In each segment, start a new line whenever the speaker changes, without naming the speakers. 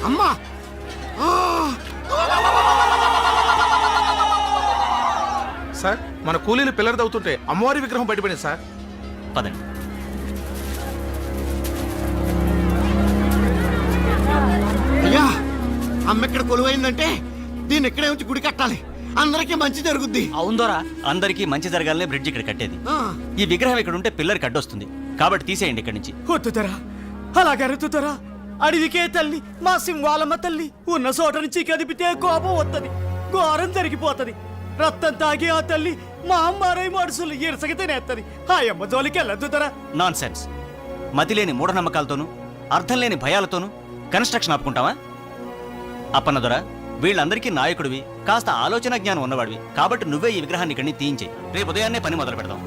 అమ్మా
సార్ మన కూలీలు పిల్లలు తవ్వుతుంటే అమ్మవారి విగ్రహం బయటపడింది సార్.
పదండి.
అయ్యా అమ్మ ఇక్కడ కొలువైందంటే దీన్ని ఇక్కడే ఉంచి గుడి కట్టాలి, అందరికీ మంచి జరుగుద్ది.
అవుందోరా, అందరికీ మంచి జరగాలనే బ్రిడ్జ్ ఇక్కడ కట్టేది.
ఆ,
ఈ విగ్రహం ఇక్కడ ఉంటే పిల్లరికి అడ్డొస్తుంది కాబట్టి తీసేయండి ఇక్కడి నుంచి.
వద్దుతరా, అలాగెరుతుతరా. అడవికే తల్లి మా సింహాలమ్మ తల్లి ఉన్న చోట నుంచి కదిపితే కోపం వస్తుంది, ఘోరం జరిగిపోతుంది. రక్తం తాగి ఆ తల్లి మా అమ్మారై మనుషులు ఇరసకి తినేస్తుంది. ఆ అమ్మ జోలికి వెళ్ళొద్దుతరా.
Non sense. మతిలేని మూఢనమ్మకాలతోనూ అర్థం లేని భయాలతోనూ కన్స్ట్రక్షన్ ఆపుకుంటావా? అప్పన్నదొర, వీళ్ళందరికీ నాయకుడివి, కాస్త ఆలోచన జ్ఞానం ఉన్నవాడివి కాబట్టి నువ్వే ఈ విగ్రహాన్ని ఇక్కడి నుంచి తీయించే. రేపు ఉదయాన్నే పని మొదలు పెడదాం.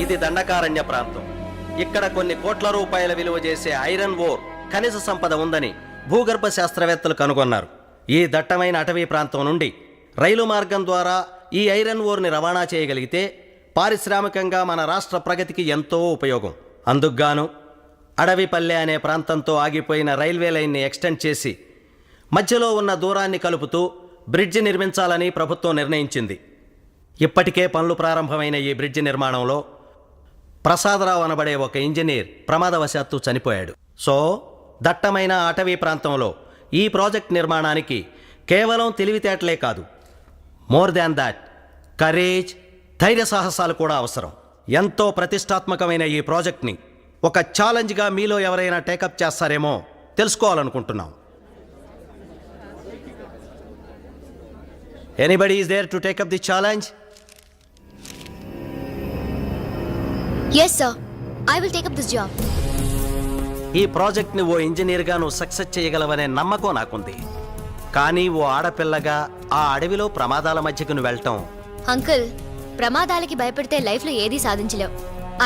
ఇది దండకారణ్య ప్రాంతం. ఇక్కడ కొన్ని కోట్ల రూపాయల విలువ చేసే ఐరన్ ఓర్ ఖనిజ సంపద ఉందని భూగర్భ శాస్త్రవేత్తలు కనుగొన్నారు. ఈ దట్టమైన అటవీ ప్రాంతం నుండి రైలు మార్గం ద్వారా ఈ ఐరన్ ఓర్ని రవాణా చేయగలిగితే పారిశ్రామికంగా మన రాష్ట్ర ప్రగతికి ఎంతో ఉపయోగం. అందుకుగాను అడవిపల్లె అనే ప్రాంతంతో ఆగిపోయిన రైల్వే లైన్ని ఎక్స్టెండ్ చేసి మధ్యలో ఉన్న దూరాన్ని కలుపుతూ బ్రిడ్జి నిర్మించాలని ప్రభుత్వం నిర్ణయించింది. ఇప్పటికే పనులు ప్రారంభమైన ఈ బ్రిడ్జి నిర్మాణంలో ప్రసాదరావు అనబడే ఒక ఇంజనీర్ ప్రమాదవశాత్తు చనిపోయాడు. సో దట్టమైన అటవీ ప్రాంతంలో ఈ ప్రాజెక్ట్ నిర్మాణానికి కేవలం తెలివితేటలే కాదు, మోర్ దాన్ దాట్ కరేజ్, ధైర్య సాహసాలు కూడా అవసరం. ఎంతో ప్రతిష్టాత్మకమైన ఈ ప్రాజెక్ట్ని ఒక ఛాలెంజ్గా మీలో ఎవరైనా టేకప్ చేస్తారేమో తెలుసుకోవాలనుకుంటున్నాం. Anybody is there to take up the challenge?
Yes, sir. I will take up this job.
ఈ ప్రాజెక్ట్ని ఓ ఇంజనీర్గా నువ్వు సక్సెస్ చేయగలవనే నమ్మకం నాకుంది. కానీ ఓ ఆడపిల్లగా ఆ అడవిలో ప్రమాదాల మధ్యకు నువ్వు వెళ్ళటం...
అంకుల్, ప్రమాదాలకి భయపడితే లైఫ్లో ఏదీ సాధించలేవు.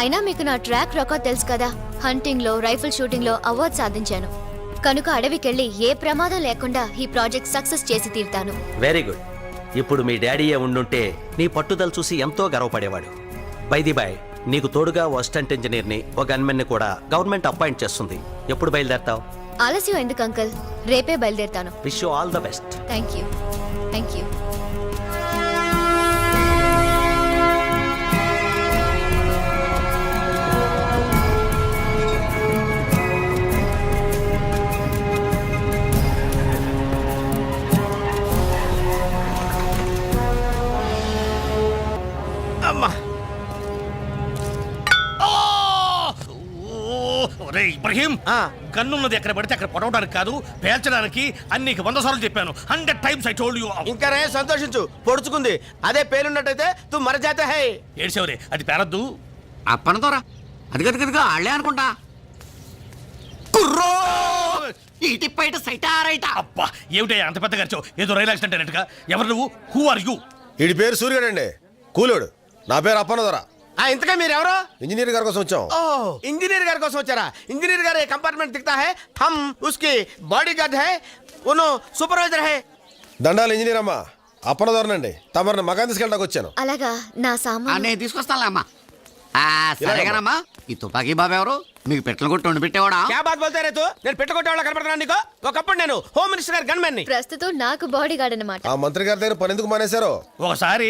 అయినా మీకు నా ట్రాక్ రికార్డ్ తెలుసు కదా. హంటింగ్లో, రైఫిల్ షూటింగ్లో అవార్డు సాధించాను. కనుక అడవికెళ్ళి ఏ ప్రమాదం లేకుండా ఈ ప్రాజెక్ట్ సక్సెస్ చేసి తీరుతాను.
Very good. ఇప్పుడు మీ డాడీయే ఉండుంటే నీ పట్టుదల చూసి ఎంతో గర్వపడేవాడు. బై ది బై, నీకు తోడుగా ఓ అసిస్టెంట్ ఇంజనీర్ని, ఓ గన్మెన్ని కూడా గవర్నమెంట్ అపాయింట్ చేస్తుంది. ఎప్పుడు బయలుదేరతావు?
ఆలస్యం ఎందుకు అంకుల్, రేపే బయలుదేరుతాను.
Wish you all the best.
Thank you. Thank you.
Ibrahim, గన్నున్నది ఎక్కడ పడితే అక్కడ పొడవడానికి కాదు, పేల్చడానికి. అన్ని 100 సార్లు చెప్పాను. 100 times I told you.
ఇంకా రే సంతోషించు, పొడుచుకుంది. అదే పేలున్నట్టయితే తు మరజాతే హై.
ఏడ్చేవరే, అది పేరద్దు.
అప్పనతోరా అది గదిగా ఆళ్లే అనుకుంటా. కుర్రో ఇటు పైట సైటారైట.
అబ్బా, ఏమిటయ్యా అంత పెద్ద ఖర్చు? ఏదో రైలు యాక్సిడెంట్ అయినట్టుగా. ఎవరు నువ్వు? Who are you?
వీడి పేరు సూర్యుడండి, కూలోడు. నా పేరు అప్పనదొర.
ఇంతగా మీరెవరో?
ఇంజనీర్ గారి కోసం వచ్చాం.
ఇంజనీర్ గారి కోసం వచ్చారా? ఇంజనీర్ గారు కంపార్ట్మెంట్ దిక్తా హై, హమ్ ఉస్కి బాడీ గార్డ్ హై, ఉను సూపర్వైజర్ హై.
దండాలు ఇంజనీర్ అమ్మా. అప్పనదోరనండి తమరిని మకాన్ తీసుకెళ్ళడానికి వచ్చాను.
అలాగా నా సామాన్
నేను తీసుకొస్తానులే అమ్మా. సరేగానమ్మా, ఈ తుపాకీ బాబు ఎవరు? మీకు పెట్టలు కొట్టి వండి పెట్టేవాడా?
క్యా బాత్ బోల్తే రే తూ? నేను పెట్టుకోవడం కనపడుతున్నాను నీకు. ఒకప్పుడు నేను హోమ్ మినిస్టర్ గారి గన్మెన్ ని.
ప్రస్తుతం నాకు బాడీ గార్డ్ అనమాట.
ఆ మంత్రి గారి దగ్గర పని ఎందుకు మానేశారు?
ఒకసారి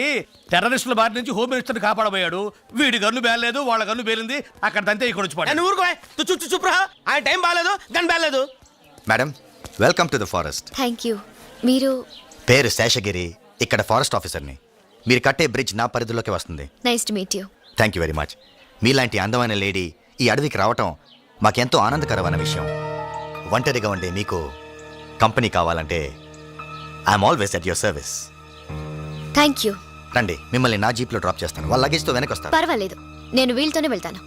టెర్రరిస్టుల బారి నుంచి హోమ్ మినిస్టర్ కాపాడబోయాడు. వీడి గన్ను బేలేదు, వాళ్ళ గన్ను బేలింది. అక్కడ తంతే ఇక్కడ వచ్చి పడ్డాడు.
నేను ఊరుకో, తు చు చుప్రా. ఆయన టైం బాగాలేదు, గన్ బాగాలేదు.
Madam, welcome to the forest.
Thank you. మీరు?
పేరు శేషగిరి, ఇక్కడ ఫారెస్ట్ ఆఫీసర్ని. మీరు కట్టే బ్రిడ్జ్ నా పరిధిలోకి వస్తుంది.
Nice to meet you.
Thank you very much. మీలాంటి అందమైన లేడీ ఈ అడవికి రావటం మాకెంతో ఆనందకరమైన విషయం. ఒంటరిగా ఉండే మీకు కంపెనీ కావాలంటే I'm always at your service.
Thank you.
రండి, మిమ్మల్ని నా జీప్లో డ్రాప్ చేస్తాను. వాళ్ళ లగేజ్తో వెనక్కి వస్తాను.
పర్వాలేదు, నేను వీళ్ళతోనే వెళ్తాను.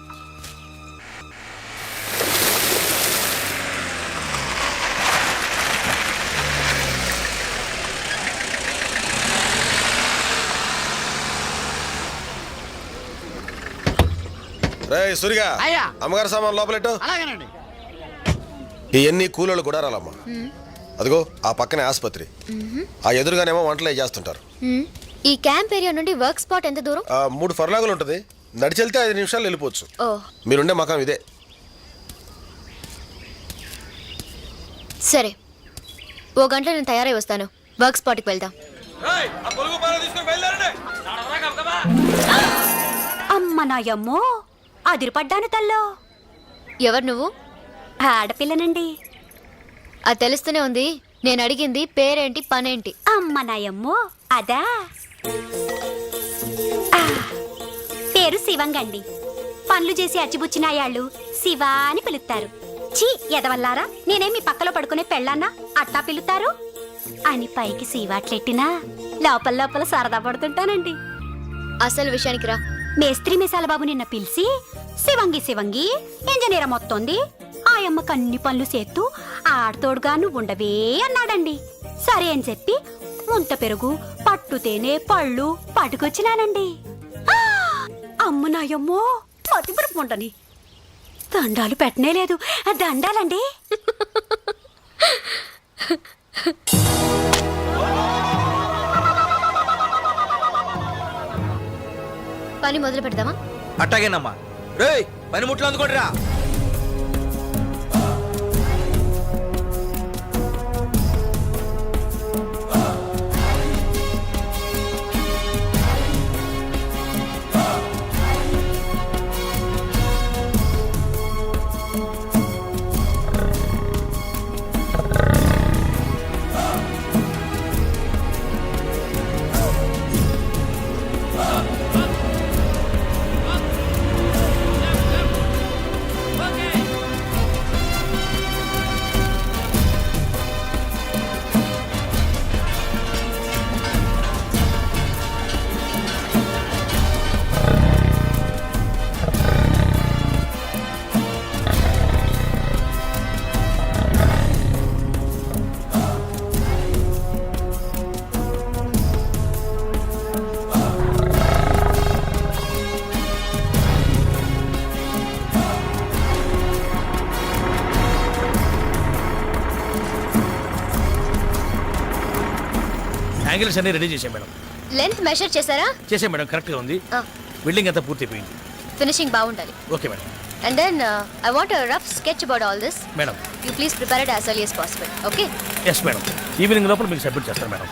రే సురిగా,
అయ్యా.
అమ్మగారి సామాన్ లోపలెట్టు.
అలాగేనండి.
ఇవన్నీ కూలోళ్ళు గుడారాలమ్మా. అదిగో ఆ పక్కనే ఆసుపత్రి, ఆ ఎదురుగానేమో వంటలు చేస్తుంటారు.
ఈ క్యాంప్ ఏరియా నుండి వర్క్ స్పాట్ ఎంత దూరం?
3 ఫర్లాగులు ఉంటుంది. నడిచెళ్తే 5 నిమిషాలు వెళ్ళిపోవచ్చు.
ఓ,
మీరుండే మకాం ఇదే.
సరే, ఓ గంటలో నేను తయారై వస్తాను. వర్క్ స్పాట్కి వెళ్దాం.
అమ్మ నాయమ్మో, అదిరిపడ్డాను తల్లో.
ఎవరు నువ్వు?
ఆడపిల్లనండి.
అది తెలుస్తూనే ఉంది. నేను అడిగింది పేరేంటి, పనేంటి?
అమ్మ నాయమ్మో, అదా ఆ, పేరు శివంగండి. పనులు చేసి అచ్చిబుచ్చినాయాళ్ళు శివ అని పిలుస్తారు. చీ ఎదవల్లారా, నేనే మీ పక్కలో పడుకునే పెళ్ళాన్నా అట్టా పిలుతారు అని పైకి శివాట్లెట్టినా లోపల లోపల సరదా పడుతుంటానండి.
అసలు విషయానికి రా.
మేస్త్రి మిసాల బాబు నిన్న పిలిచి శివంగి శివంగి ఇంజనీర్ మొత్తంది ఆయమ్మకు అన్ని పనులు చేస్తూ ఆడతోడుగా నువ్వు ఉండవే అన్నాడండి. సరే అని చెప్పి ముంత పెరుగు, పట్టు తేనె, పళ్ళు పట్టుకొచ్చినానండి. ఆ! అమ్మ నాయమ్మో, మతిపురుపు ఉండని దండాలు పెట్టనే లేదు. దండాలండి.
పని మొదలు పెడదామా?
అట్టాగేనమ్మా. రేయ్, పని ముట్లు అందుకోండి రా.
యాంగిల్స్ అన్ని రెడీ చేసాం మేడం.
లెంత్ మెషర్ చేశారా?
చేసాం మేడం, కరెక్ట్గా ఉంది. బిల్డింగ్ అంతా పూర్తయిపోయింది.
ఫినిషింగ్ బాగుండాలి.
Okay madam.
And then I want a rough sketch about all this.
Madam.
You please prepare it as early as possible. Okay?
Yes madam, evening లోపల మీకు submit చేస్తాను మేడం.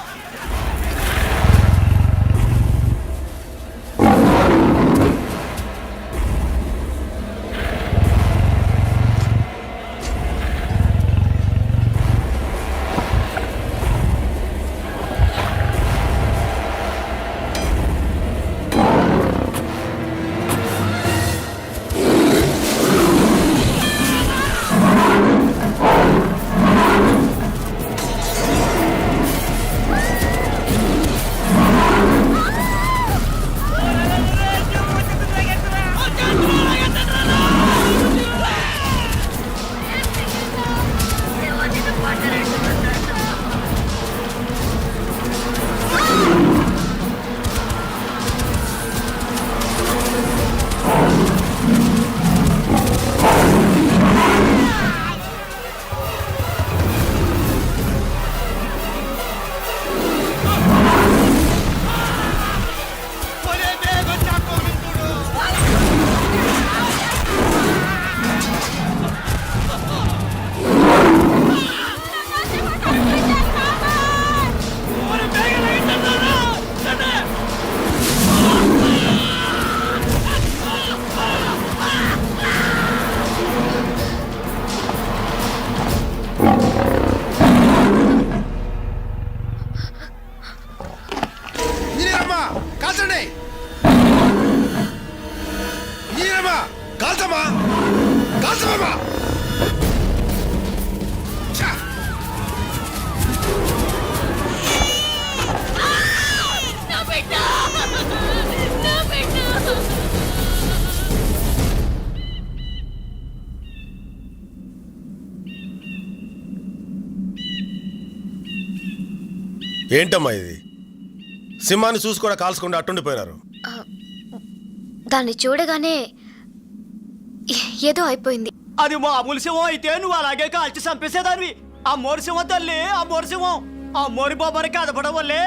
ఏంటమ్మా ఇది? సింహాన్ని చూసి కూడా కాల్చకుండా అట్టుండిపోయినారు.
దాన్ని చూడగానే ఏదో అయిపోయింది.
అది మామూలు సింహం అయితే నువ్వు అలాగే కాల్చి చంపేసేదానివి. ఆ మోరి సింహం తల్లి, ఆ మోరి సింహం, ఆ మోరి బాబాని కదపడం వల్లే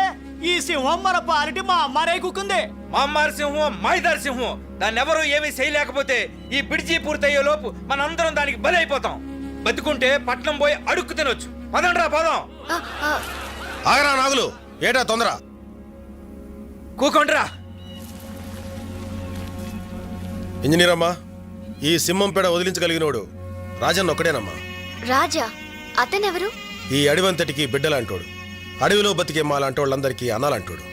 ఈ సింహం మన పాలిటి మా అమ్మారే కుక్కుంది.
మా అమ్మారి సింహం మైదారి సింహం. దాన్ని ఎవరు ఏమీ చేయలేకపోతే ఈ బిడిచి పూర్తయ్యే లోపు మనందరం దానికి బలి అయిపోతాం. బతుకుంటే పట్నం పోయి అడుక్కు తినొచ్చు. పదండ్రా పదం.
ఆ, ఆ,
ఆగరా నాగులు, ఏటా తొందర?
కూకొండ్రా.
ఇంజనీర్ అమ్మా, ఈ సింహం పేడ వదిలించగలిగినోడు రాజన్న ఒక్కడేనమ్మా.
రాజా అతనెవరు?
ఈ అడవంతటికి బిడ్డలాంటోడు, అడవిలో బతికే మాలాంటి వాళ్ళందరికీ అనాలంటోడు.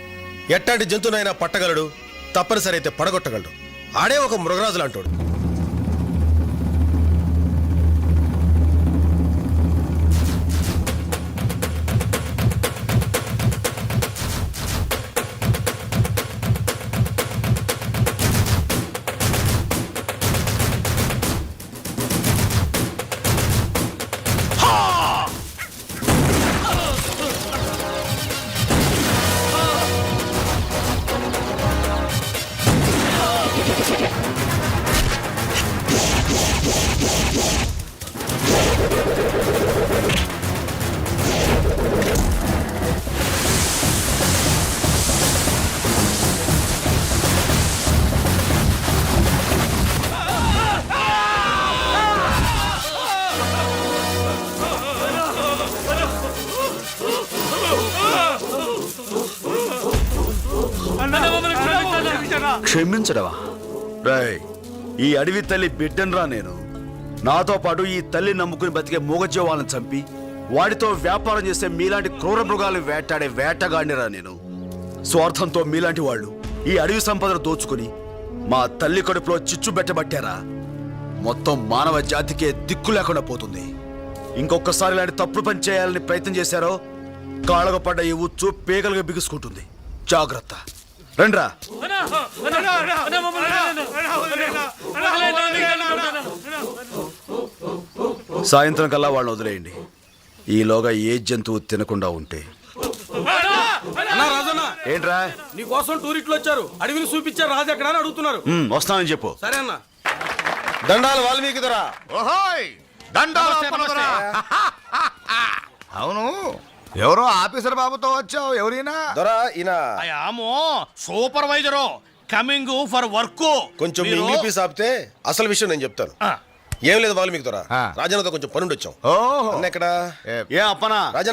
ఎట్టాంటి జంతువునైనా పట్టగలడు, తప్పనిసరి అయితే పడగొట్టగలడు. ఆడే ఒక మృగరాజు లాంటోడు.
క్షమించడవా? రాయ్, ఈ అడవి తల్లి బిడ్డనరా నేను. నాతో పాటు ఈ తల్లి నమ్ముకుని బతికే మూగజీవాలను చంపి వాటితో వ్యాపారం చేసే మీలాంటి క్రూర మృగాలు వేటాడే వేటగాడినిరా నేను. స్వార్థంతో మీలాంటి వాళ్ళు ఈ అడవి సంపదను దోచుకుని మా తల్లి కడుపులో చిచ్చు పెట్టబట్టారా. మొత్తం మానవ జాతికే దిక్కు లేకుండా పోతుంది. ఇంకొకసారి ఇలాంటి తప్పుడు పని చేయాలని ప్రయత్నం చేశారో కాళ్ళకు పడ్డ ఈ ఉచ్చు పేగలుగా బిగుసుకుంటుంది. జాగ్రత్త. రండ్రా. సాయంత్రం కల్లా వాళ్ళని వదిలేయండి. ఈలోగా ఏ జంతువు తినకుండా ఉంటే. ఏంట్రా?
నీ కోసం టూరిస్టులు వచ్చారు. అడవిని చూపించారు. రాజు ఎక్కడ అని అడుగుతున్నారు.
వస్తానని చెప్పు.
సరే అన్న.
దండాలు వాల్మీకి దొరా.
ఓహోయ్, దండాలు అప్పనదొరా. అవును, ఎవరో ఆఫీసర్ బాబుతో వచ్చావు. ఎవరైనా?
దొరా ఈయన
ఆమో సూపర్వైజరు కమింగ్ ఫర్ వర్క్.
కొంచెం మీ ఇంగ్లీష్ ఆపితే అసలు విషయం నేను చెప్తాను. ఏం లేదు వాల్మీకి దొరా, రాజన్నతో కొంచెం పనుండి వచ్చాం.
ఓహో,
అన్న ఎక్కడ?
ఏ అప్పనా?
రాజన్న